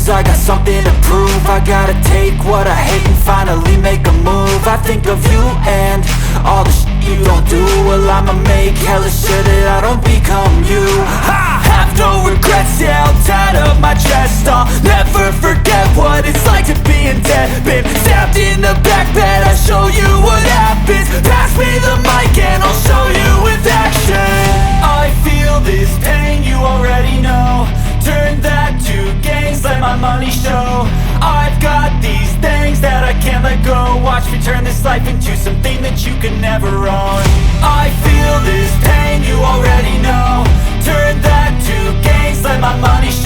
lose, I got something to prove. I gotta take what I hate and finally make a move. I think of you and all the shit you don't do. Well, I'ma make hella sure that I don't become you. I have no regrets, yeah, held tight up my chest. I'll never forget what it's like to be in debt. Been stabbed in the back bed, I'll show you what happens. Pass me the mic and I'll show you with action. I feel this pain, you already know. Turn that to gains, let my money show. I've got these things that I can't let go. Watch me turn this life into something that you can never own. I feel this pain, you already know. Turn that to gains, let my money show.